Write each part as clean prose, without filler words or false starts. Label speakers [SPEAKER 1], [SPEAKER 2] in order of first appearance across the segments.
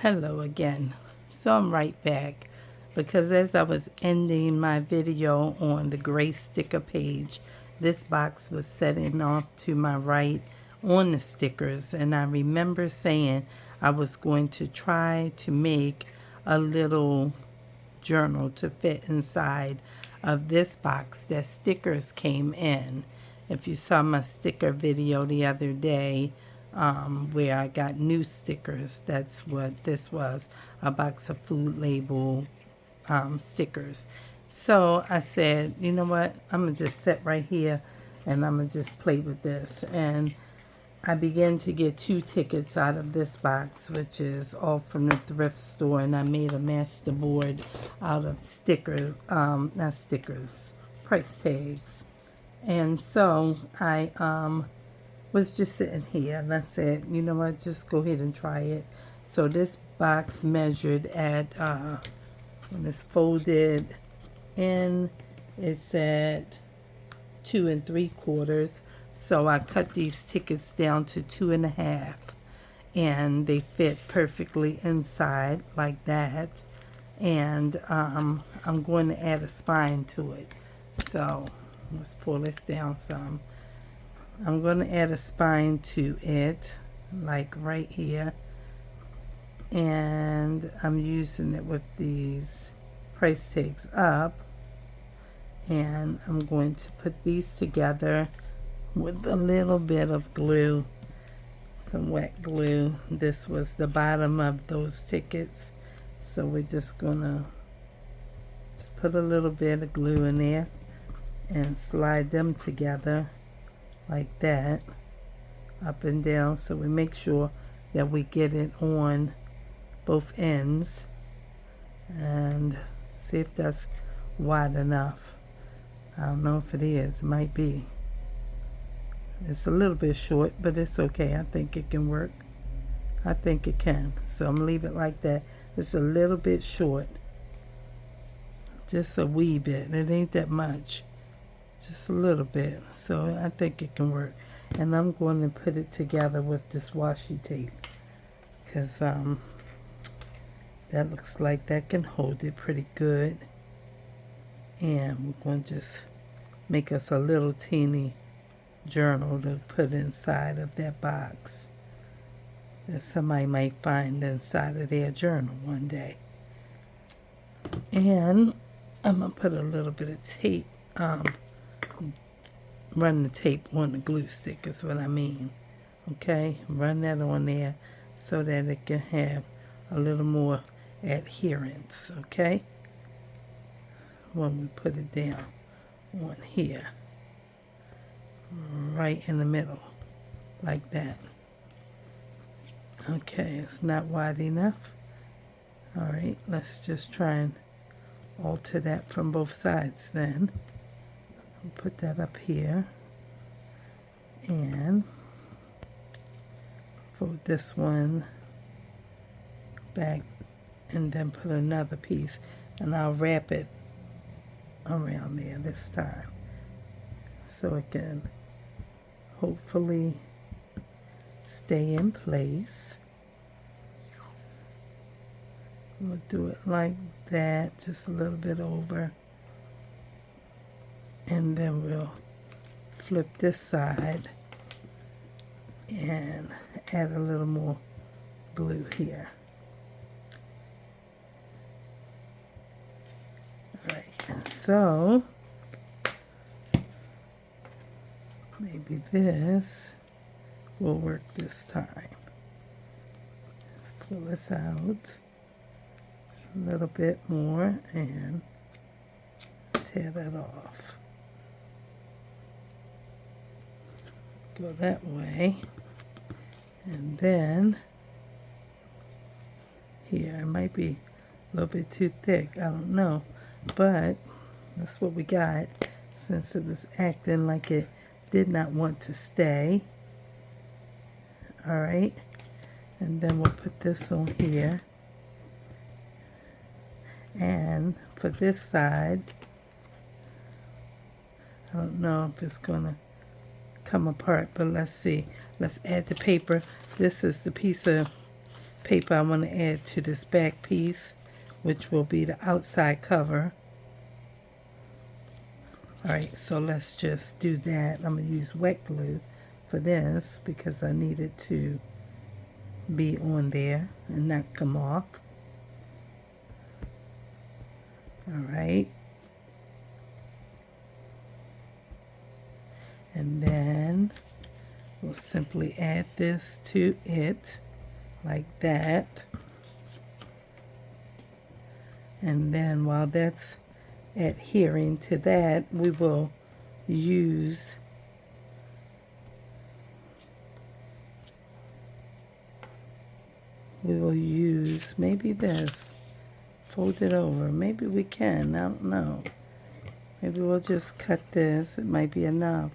[SPEAKER 1] Hello again. So I'm right back because as I was ending my video on the gray sticker page, this box was setting off to my right on the stickers, and I remember saying I was going to try to make a little journal to fit inside of this box that stickers came in. If you saw my sticker video the other day, where I got new stickers, that's what this was, a box of food label stickers. So I said, you know what, I'm going to just sit right here and I'm going to just play with this. And I began to get 2 tickets out of this box, which is all from the thrift store, and I made a master board out of stickers, not stickers, price tags. And so I was just sitting here and I said, you know what, just go ahead and try it. So this box measured at, when it's folded in, it's at 2 3/4. So I cut these tickets down to 2 1/2, and they fit perfectly inside like that. And I'm going to add a spine to it. So let's pull this down some. I'm going to add a spine to it, like right here. And I'm using it with these price tags up. And I'm going to put these together with a little bit of glue, some wet glue. This was the bottom of those tickets. So we're just gonna just put a little bit of glue in there and slide them together like that, up and down, so we make sure that we get it on both ends, and see if that's wide enough. I don't know if it is, it might be. It's a little bit short, but it's okay. I think it can work. I think it can. So I'm gonna leave it like that. It's a little bit short, just a wee bit. It ain't that much, just a little bit. So I think it can work. And I'm going to put it together with this washi tape, because that looks like that can hold it pretty good. And we're going to just make us a little teeny journal to put inside of that box that somebody might find inside of their journal one day. And I'm going to put a little bit of tape, run the tape on the glue stick is what I mean. Okay, run that on there so that it can have a little more adherence, okay, when we put it down on here, right in the middle, like that. Okay, it's not wide enough. All right, let's just try and alter that from both sides then. I'll put that up here and fold this one back and then put another piece, and I'll wrap it around there this time so it can hopefully stay in place. We'll do it like that, just a little bit over, and then we'll flip this side and add a little more glue here. Alright, and so maybe this will work this time. Let's pull this out a little bit more and tear that off. Go that way, and then here it might be a little bit too thick, I don't know, but that's what we got since it was acting like it did not want to stay. All right, and then we'll put this on here, and for this side, I don't know if it's gonna come apart, but let's see. Let's add the paper. This is the piece of paper I want to add to this back piece, which will be the outside cover. Alright, so let's just do that. I'm going to use wet glue for this because I need it to be on there and not come off. Alright. And then we'll simply add this to it like that. And then while that's adhering to that, we will use maybe this, fold it over. Maybe we can, I don't know. Maybe we'll just cut this. It might be enough.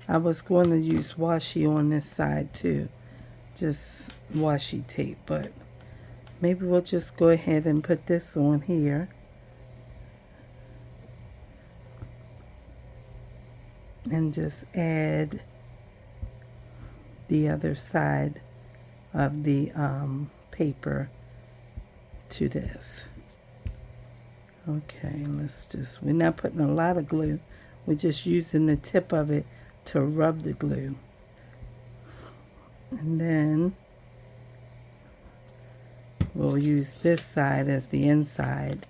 [SPEAKER 1] I was going to use washi on this side too, just washi tape, but maybe we'll just go ahead and put this on here. And just add the other side of the paper to this. Okay, we're not putting a lot of glue. We're just using the tip of it to rub the glue. And then we'll use this side as the inside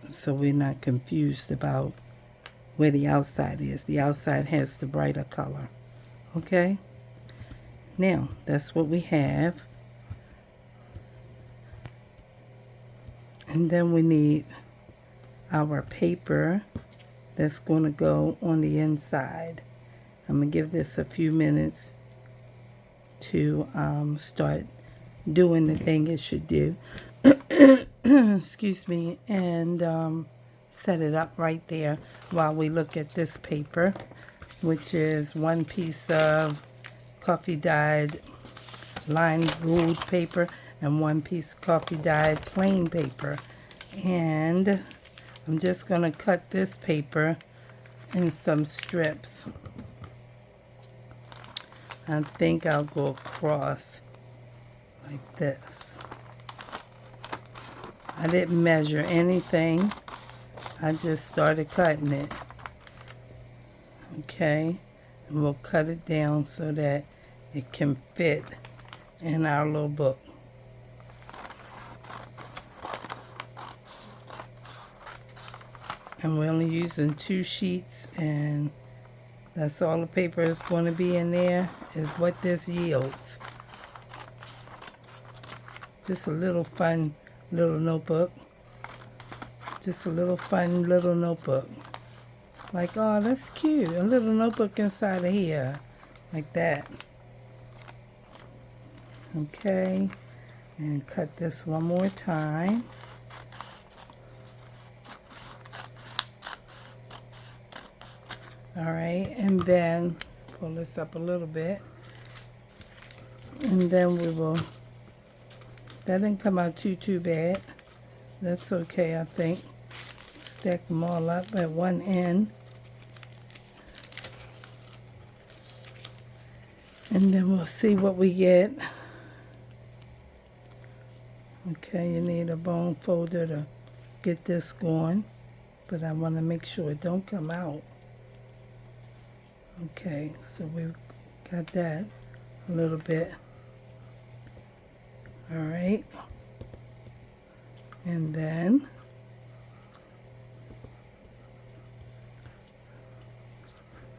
[SPEAKER 1] so we're not confused about where the outside is. The outside has the brighter color. Okay? Now, that's what we have. And then we need our paper that's going to go on the inside. I'm going to give this a few minutes to start doing the thing it should do. Excuse me. And set it up right there while we look at this paper, which is one piece of coffee dyed lined ruled paper and one piece of coffee dyed plain paper. And I'm just going to cut this paper in some strips. I think I'll go across like this. I didn't measure anything. I just started cutting it. Okay, and we'll cut it down so that it can fit in our little book. And we're only using 2 sheets, and that's all the paper is going to be in there, is what this yields. Just a little fun little notebook. Just a little fun little notebook. Like, oh, that's cute. A little notebook inside of here. Like that. Okay. And cut this one more time. Alright, and then let's pull this up a little bit. And then we will, that didn't come out too bad. That's okay, I think. Stack them all up at one end. And then we'll see what we get. Okay, you need a bone folder to get this going. But I want to make sure it don't come out. Okay, so we've got that a little bit. Alright. And then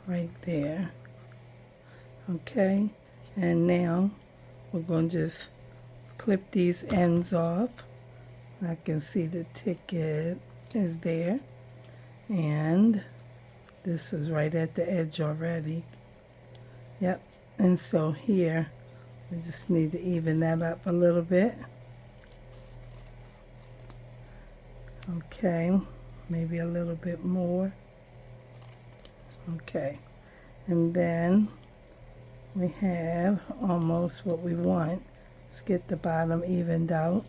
[SPEAKER 1] right there. Okay, and now we're going to just clip these ends off. I can see the ticket is there, and this is right at the edge already. Yep, and so here we just need to even that up a little bit. Okay, maybe a little bit more. Okay, and then we have almost what we want. Let's get the bottom evened out.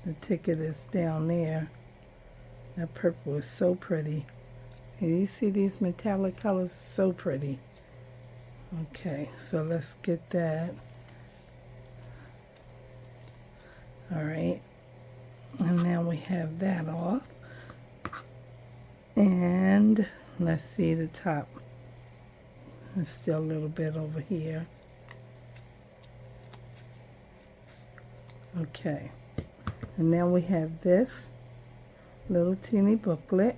[SPEAKER 1] The ticket is down there. That purple is so pretty. And you see these metallic colors? So pretty. Okay, so let's get that. All right, and now we have that off. And let's see the top. There's still a little bit over here. Okay, and now we have this little teeny booklet.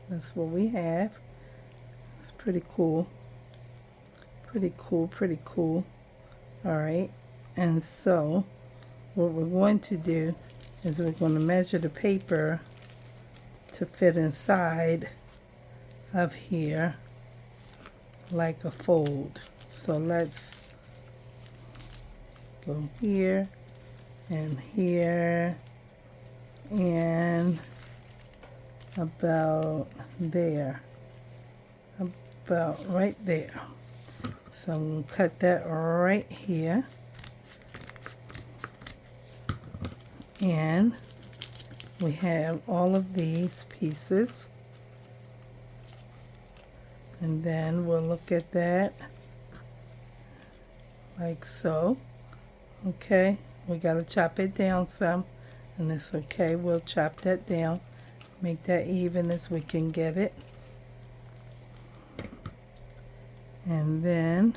[SPEAKER 1] That's what we have. It's pretty cool. Pretty cool, pretty cool. All right, and so what we're going to do is we're going to measure the paper to fit inside of here like a fold. So let's go here and here and about there, about right there. So I'm going to cut that right here, and we have all of these pieces, and then we'll look at that like so. Okay, we got to chop it down some, and it's okay, we'll chop that down, make that even as we can get it. And then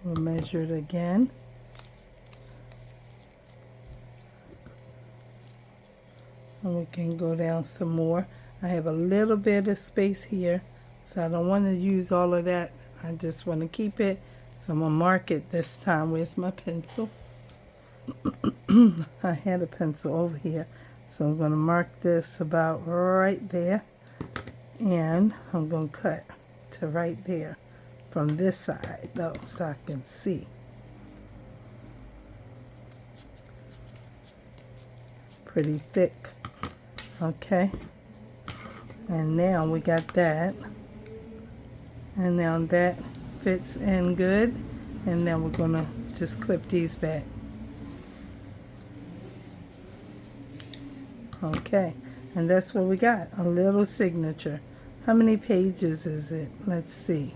[SPEAKER 1] we'll measure it again. And we can go down some more. I have a little bit of space here, so I don't want to use all of that. I just want to keep it. So I'm going to mark it this time. Where's my pencil? I had a pencil over here. So I'm going to mark this about right there. And I'm going to cut to right there from this side, though, so I can see. Pretty thick. Okay. And now we got that. And now that fits in good. And then we're going to just clip these back. Okay. And that's what we got. A little signature. How many pages is it? Let's see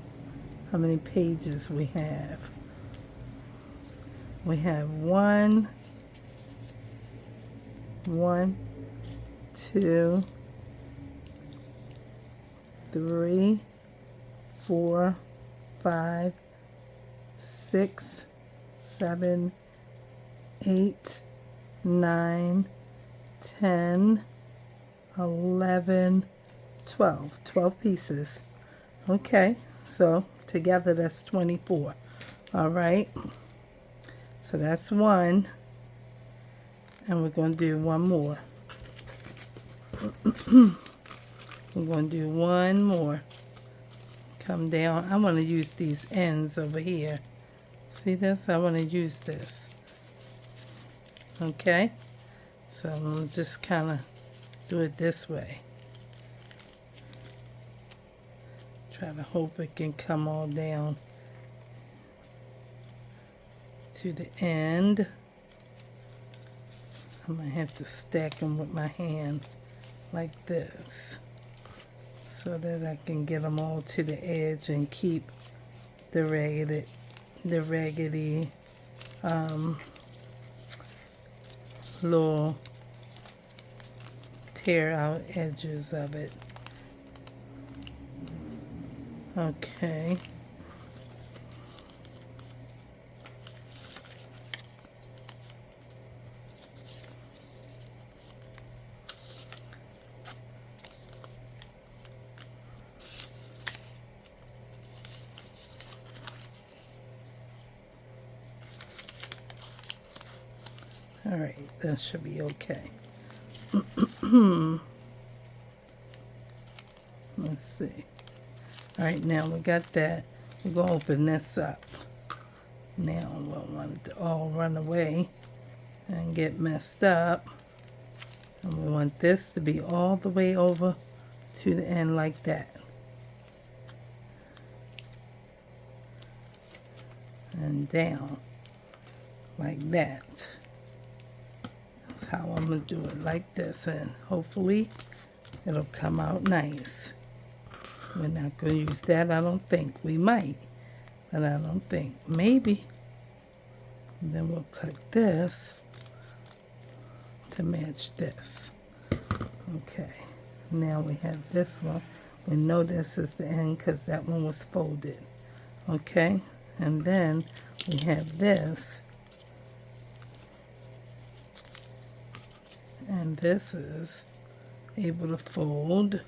[SPEAKER 1] how many pages we have. We have 1, 2, 3, 4, 5, 6, 7, 8, 9, 10, 11, 12 pieces. Okay, so together that's 24. All right, so that's one, and we're going to do one more. We're going to do one more. Come down. I want to use these ends over here. See this? I want to use this. Okay, so I'm going to just kind of do it this way. Try to hope it can come all down to the end. I might have to stack them with my hand like this so that I can get them all to the edge and keep the raggedy little tear out edges of it. Okay. All right, that should be okay. Let's see. All right, now we got that. We're going to open this up. Now we'll want it to all run away and get messed up. And we want this to be all the way over to the end like that. And down like that. That's how I'm going to do it, like this. And hopefully It'll come out nice. We're not going to use that, I don't think. We might, but I don't think. Maybe. And then we'll cut this to match this. Okay, now we have this one. We know this is the end because that one was folded. Okay, and then we have this. And this is able to fold.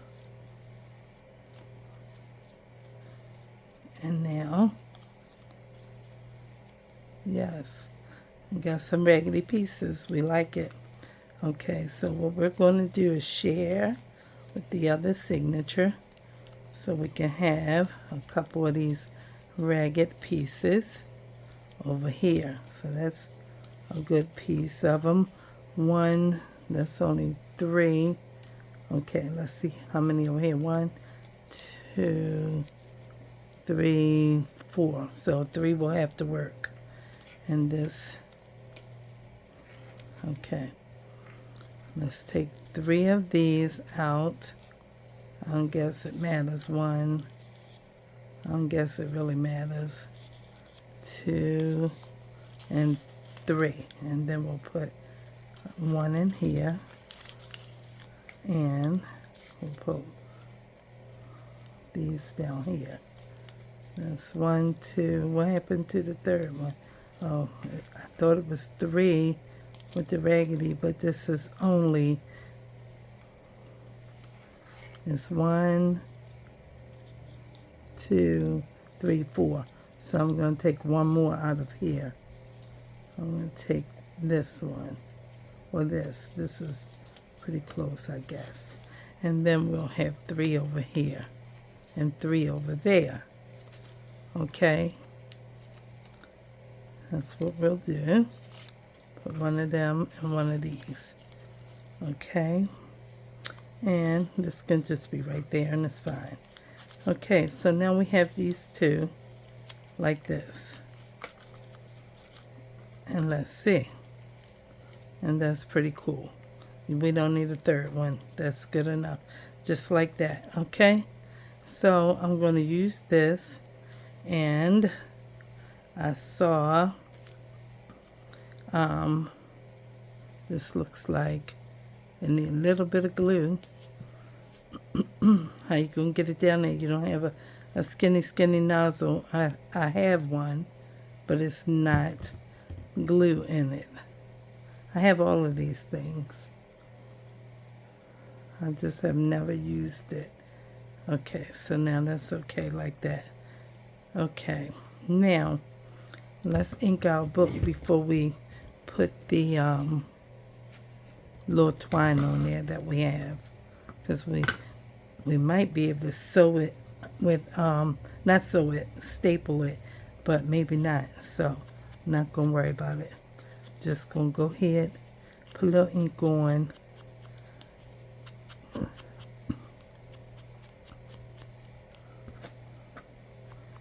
[SPEAKER 1] And now, yes, we got some raggedy pieces. We like it. Okay, so what we're going to do is share with the other signature so we can have a couple of these ragged pieces over here. So that's a good piece of them. One, that's only 3. Okay, let's see how many over here. 1, 2, 3, 4. So 3 will have to work. And this, okay. Let's take 3 of these out. I don't guess it matters. 1. I don't guess it really matters. 2 and 3. And then we'll put 1 in here. And we'll put these down here. That's 1, 2. What happened to the third one? Oh, I thought it was 3 with the raggedy, but this is only, it's 1, 2, 3, 4. So I'm going to take one more out of here. I'm going to take this one, or this. This is pretty close, I guess. And then we'll have 3 over here and 3 over there. Okay, that's what we'll do. Put one of them and one of these. Okay, and this can just be right there and it's fine. Okay, so now we have these 2 like this. And let's see. And that's pretty cool. We don't need a third one. That's good enough. Just like that. Okay, so I'm going to use this. And I saw this looks like it need a little bit of glue. How you gonna get it down there? You don't have a skinny nozzle. I have one, but it's not glue in it. I have all of these things. I just have never used it. Okay, so now that's okay like that. Okay, now let's ink our book before we put the little twine on there that we have, because we might be able to sew it with not sew it, staple it, but maybe not. So not gonna worry about it. Just gonna go ahead, put a little ink on.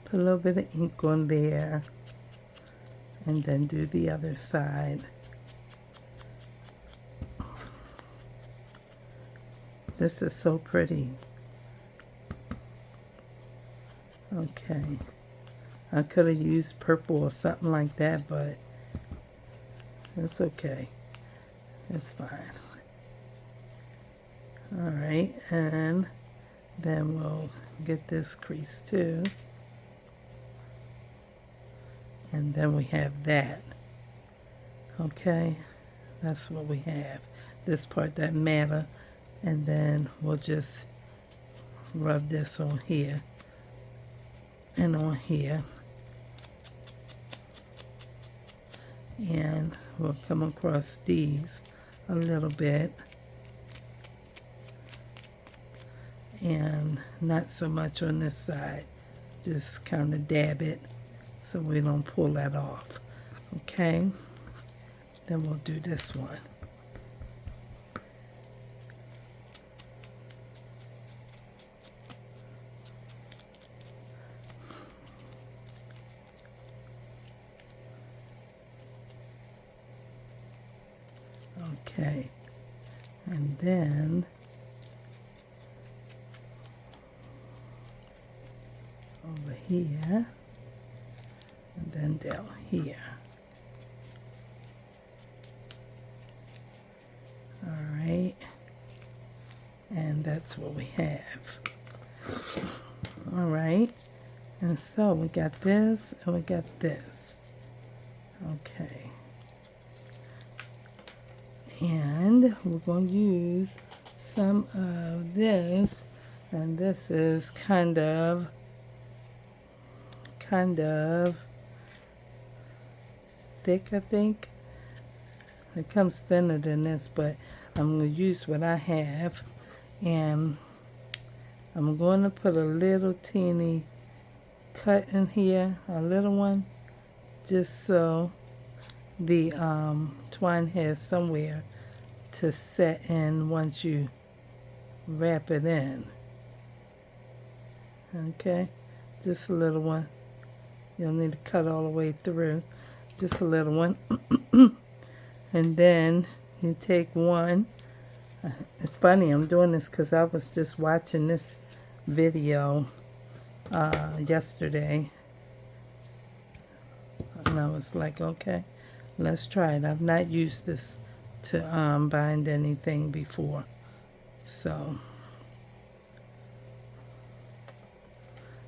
[SPEAKER 1] Put a little bit of ink on there, and then do the other side. This is so pretty. Okay. I could have used purple or something like that, but it's okay. It's fine. Alright, and then we'll get this crease too. And then we have that. Okay, that's what we have. This part that matter. And then we'll just rub this on here and on here. And we'll come across these a little bit. And not so much on this side. Just kind of dab it so we don't pull that off. Okay, then we'll do this one. Okay, and then over here, and then down here. All right, and that's what we have. All right, and so we got this and we got this. Okay, and we're going to use some of this, and this is kind of thick, I think. It comes thinner than this, but I'm going to use what I have, and I'm going to put a little teeny cut in here, a little one, just so the twine has somewhere to set in once you wrap it in. Okay, just a little one. You don't need to cut all the way through, just a little one. And then you take one. It's funny, I'm doing this because I was just watching this video yesterday, and I was like, okay, let's try it. I've not used this to bind anything before, so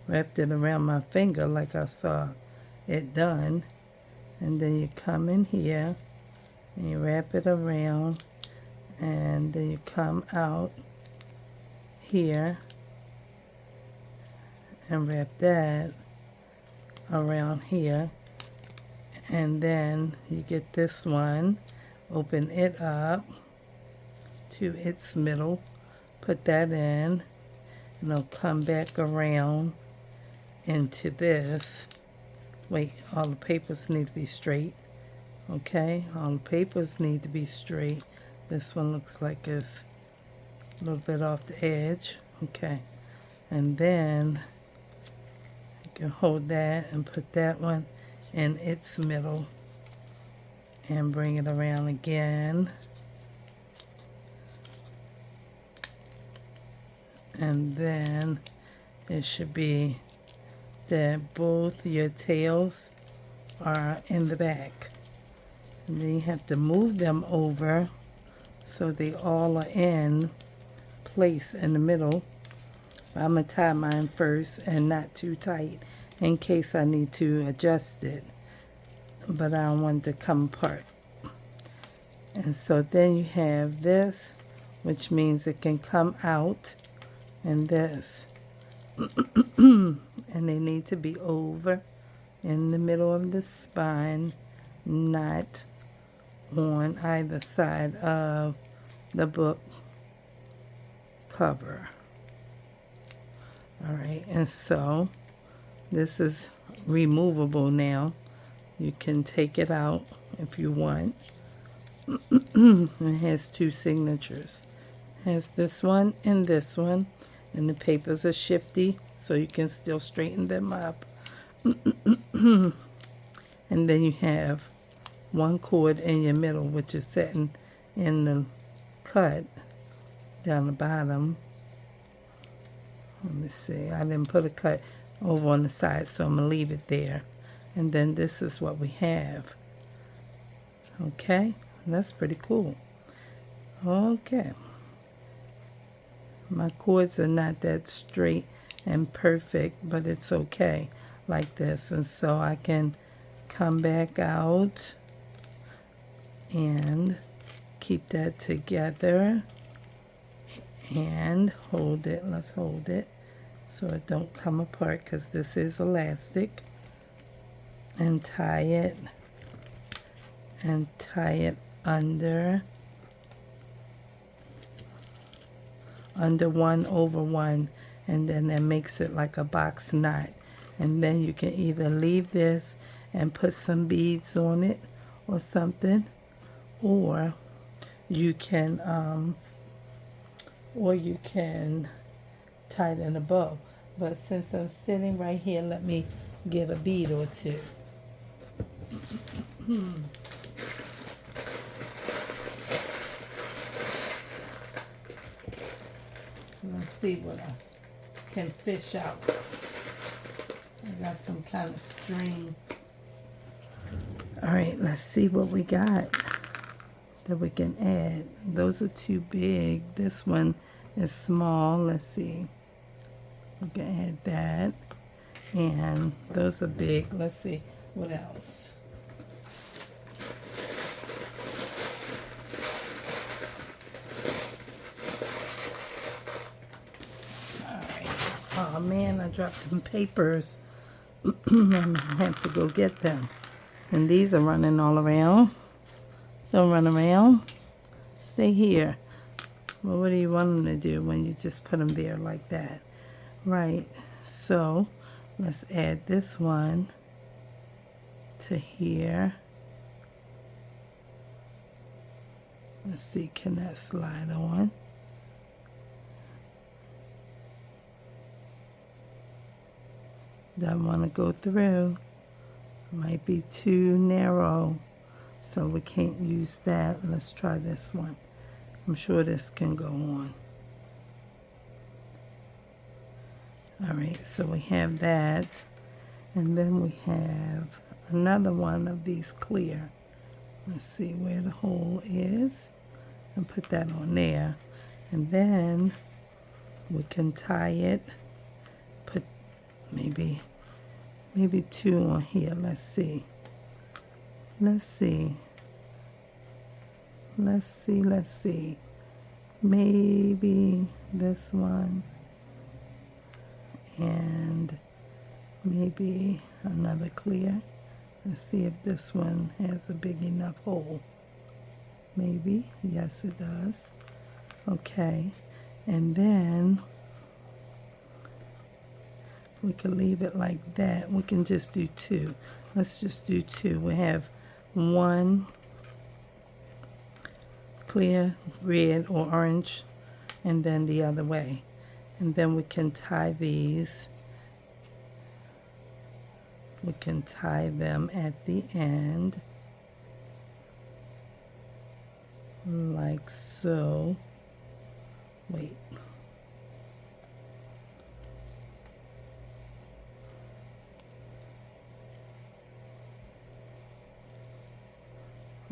[SPEAKER 1] wrapped it around my finger like I saw it done, and then you come in here and you wrap it around, and then you come out here and wrap that around here, and then you get this one, open it up to its middle, put that in, and it'll come back around into this. Wait, all the papers need to be straight. Okay, all the papers need to be straight. This one looks like it's a little bit off the edge. Okay, and then you can hold that and put that one in its middle and bring it around again. And then it should be that both your tails are in the back. And then you have to move them over so they all are in place in the middle. I'm going to tie mine first and not too tight in case I need to adjust it, but I don't want it to come apart. And so then you have this, which means it can come out, and this. And they need to be over in the middle of the spine, not on either side of the book cover. All right, and so this is removable now. You can take it out if you want. It has two signatures. It has this one, and the papers are shifty, so you can still straighten them up. And then you have one cord in your middle, which is sitting in the cut down the bottom. Let me see, I didn't put a cut over on the side, so I'm going to leave it there. And then this is what we have. Okay, that's pretty cool. Okay. My cords are not that straight and perfect, but it's okay like this. And so I can come back out and keep that together and hold it. Let's hold it so it don't come apart, because this is elastic. And tie it under 1 over 1, and then that makes it like a box knot. And then you can either leave this and put some beads on it or something, or you can tie it in a bow. But since I'm sitting right here, let me get a bead or two. Let's see what I can fish out. I got some kind of string. All right, let's see what we got that we can add. Those are too big. This one is small. Let's see. We can add that. And those are big. Let's see. What else? Oh man, I dropped them papers. I'm gonna have to go get them. And these are running all around. Don't run around. Stay here. Well, what do you want them to do when you just put them there like that? Right. So let's add this one to here. Let's see, can that slide on? Doesn't want to go through. Might be too narrow, so we can't use that. Let's try this one. I'm sure this can go on. All right, so we have that, and then we have another one of these clear. Let's see where the hole is, and put that on there, and then we can tie it. Put maybe two on here. Let's see. Let's see. Maybe this one. And maybe another clear. Let's see if this one has a big enough hole. Maybe. Yes, it does. Okay. And then we can leave it like that. We can just do two. Let's just do two. We have one clear, red or orange, and then the other way. And then we can tie these. We can tie them at the end, like so. Wait.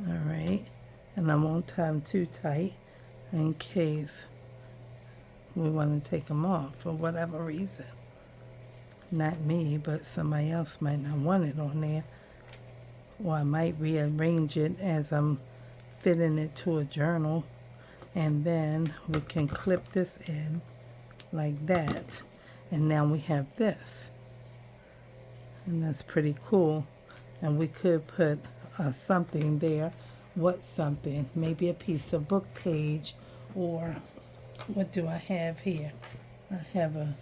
[SPEAKER 1] All right, and I won't tie them too tight in case we want to take them off for whatever reason. Not me, but somebody else might not want it on there. Or I might rearrange it as I'm fitting it to a journal. And then we can clip this in like that. And now we have this. And that's pretty cool. And we could put something there. What something? Maybe a piece of book page, or what do I have here? I have a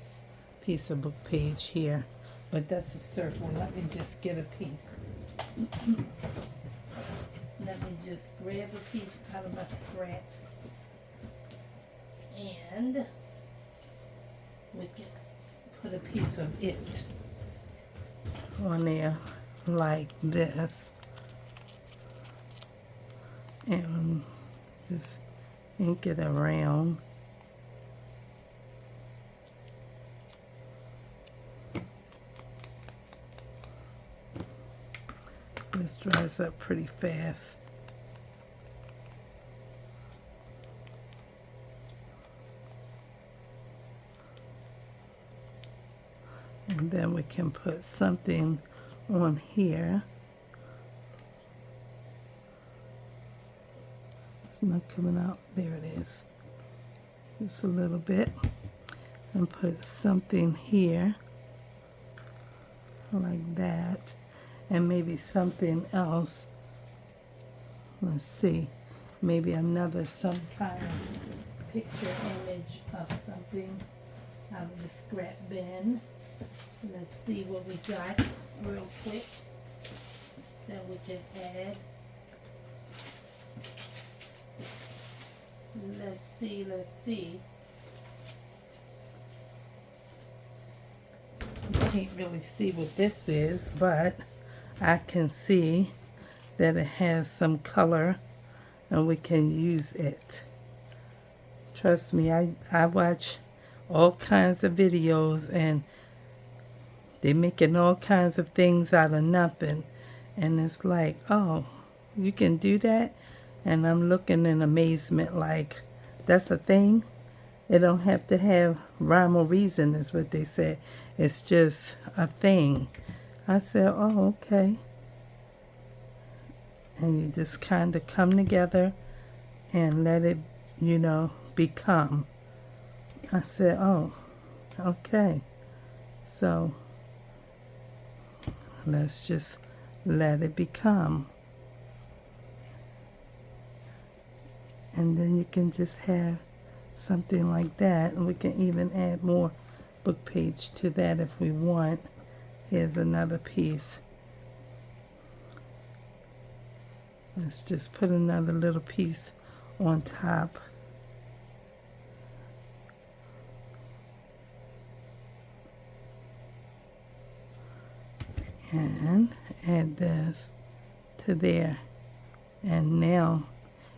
[SPEAKER 1] piece of book page here, but that's a circle. Let me just get a piece. Let me just grab a piece out of my scraps, and we can put a piece of it on there like this, and just ink it around. This dries up pretty fast. And then we can put something on here. It's not coming out. There it is. Just a little bit. And put something here like that. And maybe something else. Let's see. Maybe another, some kind of picture image of something out of the scrap bin. Let's see what we got real quick that we can add. Let's see. You can't really see what this is, but I can see that it has some color and we can use it. Trust me, I watch all kinds of videos, and They're making all kinds of things out of nothing. And it's like, oh, you can do that? And I'm looking in amazement like, that's a thing? It don't have to have rhyme or reason is what they said. It's just a thing. I said, oh, okay. And you just kind of come together and let it, become. I said, oh, okay. So let's just let it become. And then you can just have something like that. And we can even add more book page to that if we want. Here's another piece. Let's just put another little piece on top. And add this to there. And now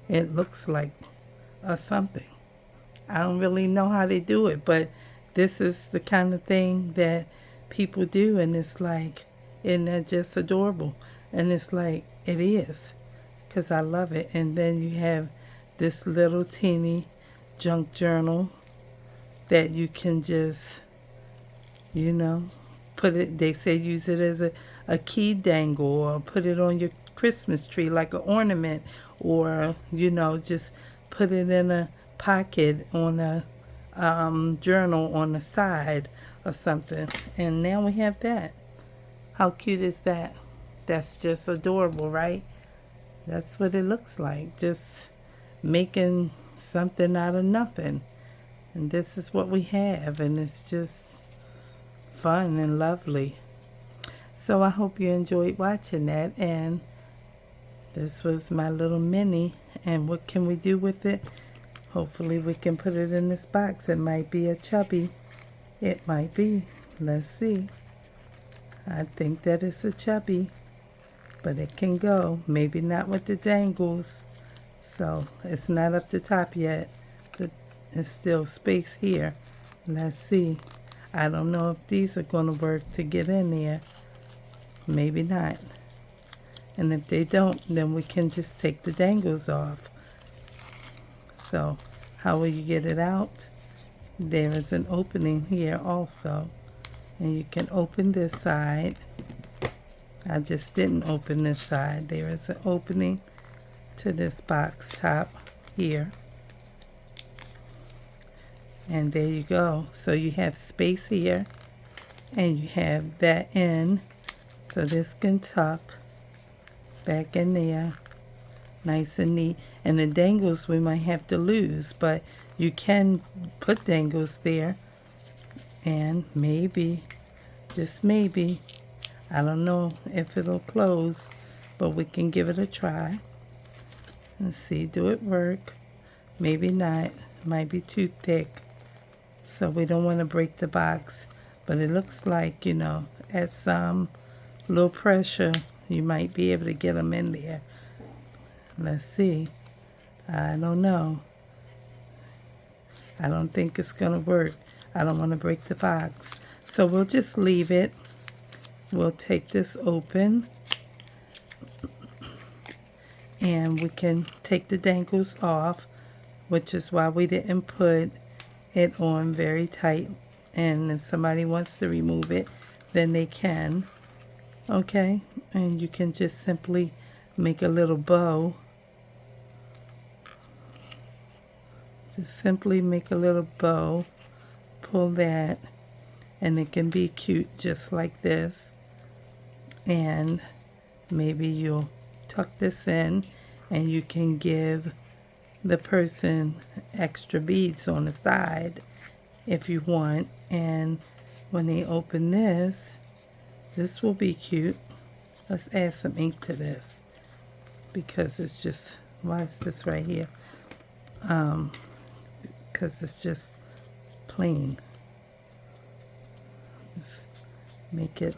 [SPEAKER 1] it looks like a something. I don't really know how they do it, but this is the kind of thing that people do, and it's like, isn't that just adorable? And it's like, it is, because I love it. And then you have this little teeny junk journal that you can just, put it, they say use it as a key dangle, or put it on your Christmas tree like an ornament, or, just put it in a pocket on a journal on the side or something. And now we have that. How cute is that? That's just adorable, right? That's what it looks like. Just making something out of nothing. And this is what we have, and it's just fun and lovely. So I hope you enjoyed watching that, and this was my little mini. And what can we do with it? Hopefully we can put it in this box. It might be a chubby. It might be. Let's see. I think that it's a chubby, but it can go. Maybe not with the dangles. So it's not up the top yet. There's still space here. Let's see. I don't know if these are going to work to get in there. Maybe not. And if they don't, then we can just take the dangles off. So how will you get it out? There is an opening here also. And you can open this side. I just didn't open this side. There is an opening to this box top here. And there you go. So you have space here, and you have that in. So this can tuck back in there, nice and neat. And the dangles we might have to lose, but you can put dangles there. And maybe, just maybe, I don't know if it'll close, but we can give it a try. Let's see, do it work? Maybe not. Might be too thick. So we don't want to break the box. But it looks like, at some little pressure, you might be able to get them in there. Let's see. I don't know. I don't think it's going to work. I don't want to break the box. So we'll just leave it. We'll take this open. And we can take the dangles off, which is why we didn't put it on very tight. And if somebody wants to remove it, then they can. Okay, and you can just simply make a little bow. Just simply make a little bow, pull that, and it can be cute just like this. And maybe you'll tuck this in, and you can give the person extra beads on the side if you want. And when they open this, this will be cute. Let's add some ink to this, because it's just, why is this right here? Because it's just plain. Let's make it,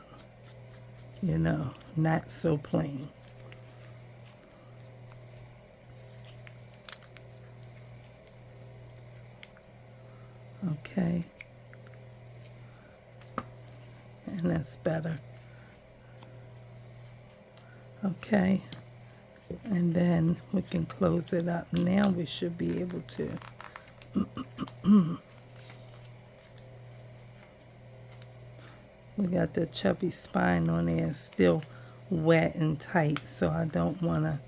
[SPEAKER 1] not so plain. Okay. and that's better. Okay, and then we can close it up. Now we should be able to. We got the chubby spine on there. It's still wet and tight, so I don't want to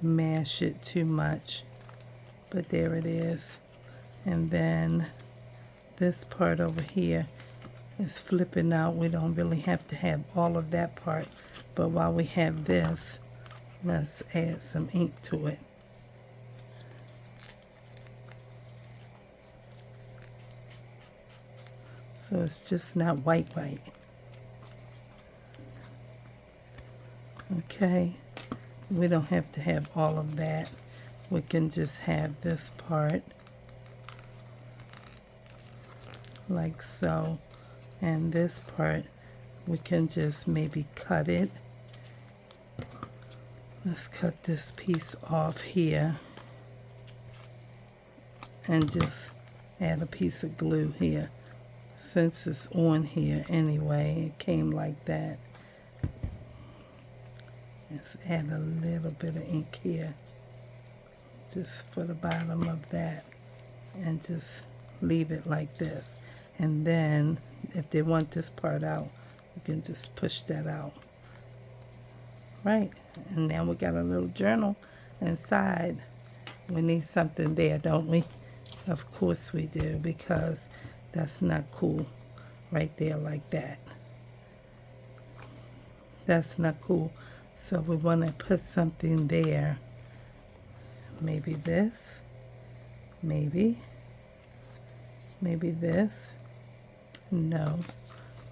[SPEAKER 1] mash it too much. But there it is. And then this part over here is flipping out. We don't really have to have all of that part. But while we have this, let's add some ink to it. So it's just not white. Okay, we don't have to have all of that. We can just have this part like so, and this part we can just maybe cut it. Let's cut this piece off here and just add a piece of glue here. Since it's on here anyway, it came like that. Let's add a little bit of ink here just for the bottom of that, and just leave it like this. And then if they want this part out, you can just push that out. Right, and now we got a little journal inside. We need something there, don't we? Of course we do, because that's not cool right there like that. That's not cool. So we want to put something there. Maybe this. Maybe this. No.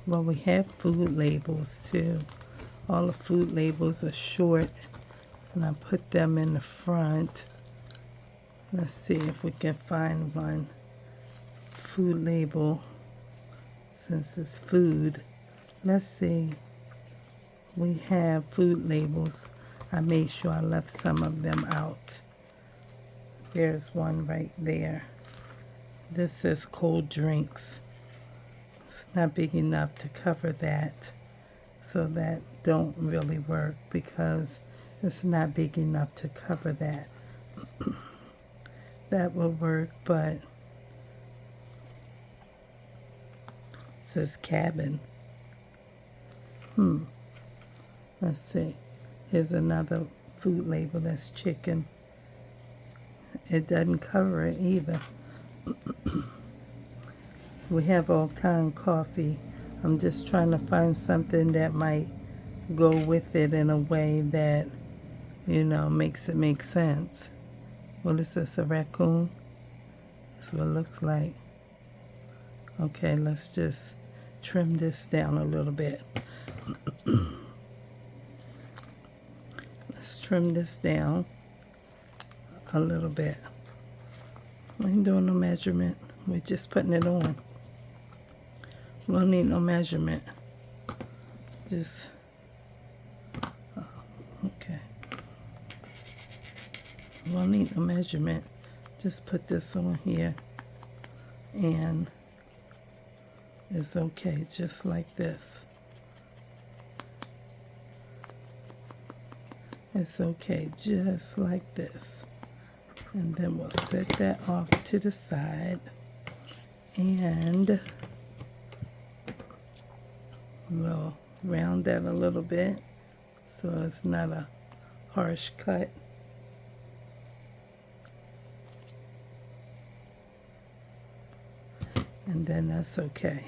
[SPEAKER 1] Well, we have food labels too. All the food labels are short, and I put them in the front. Let's see if we can find one. Food label, since it's food. Let's see. We have food labels. I made sure I left some of them out. There's one right there. This says cold drinks. It's not big enough to cover that, so that don't really work because it's not big enough to cover that. That will work, but it says cabin. Let's see. Here's another food label that's chicken. It doesn't cover it either. We have all kind of coffee. I'm just trying to find something that might go with it in a way that, you know, makes it make sense. What is this, a raccoon? That's what it looks like. Okay, let's just trim this down a little bit. Let's trim this down a little bit. We ain't doing no measurement. We're just putting it on. We don't need no measurement. Just, okay. We don't need no measurement. Just put this on here. And it's okay, just like this. It's okay, just like this. And then we'll set that off to the side. And we'll round that a little bit so it's not a harsh cut. And then that's okay.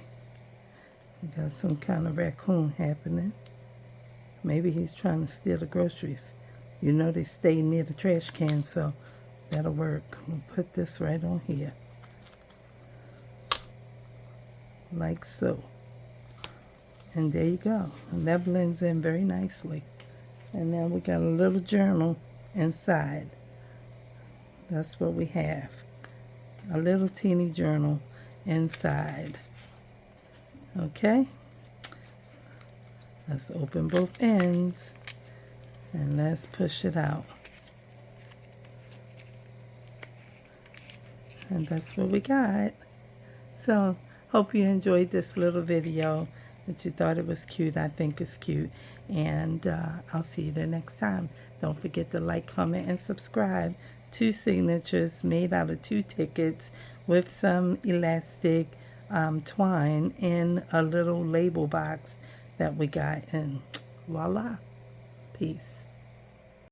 [SPEAKER 1] We got some kind of raccoon happening. Maybe he's trying to steal the groceries. You know they stay near the trash can, so that'll work. We'll put this right on here. Like so. And there you go. And that blends in very nicely. And now we got a little journal inside. That's what we have. A little teeny journal inside. Okay? Let's open both ends and let's push it out. And that's what we got. So, hope you enjoyed this little video. that you thought it was cute. I think it's cute. And I'll see you the next time. Don't forget to like, comment, and subscribe. 2 signatures made out of 2 tickets with some elastic twine in a little label box that we got. And voila. Peace.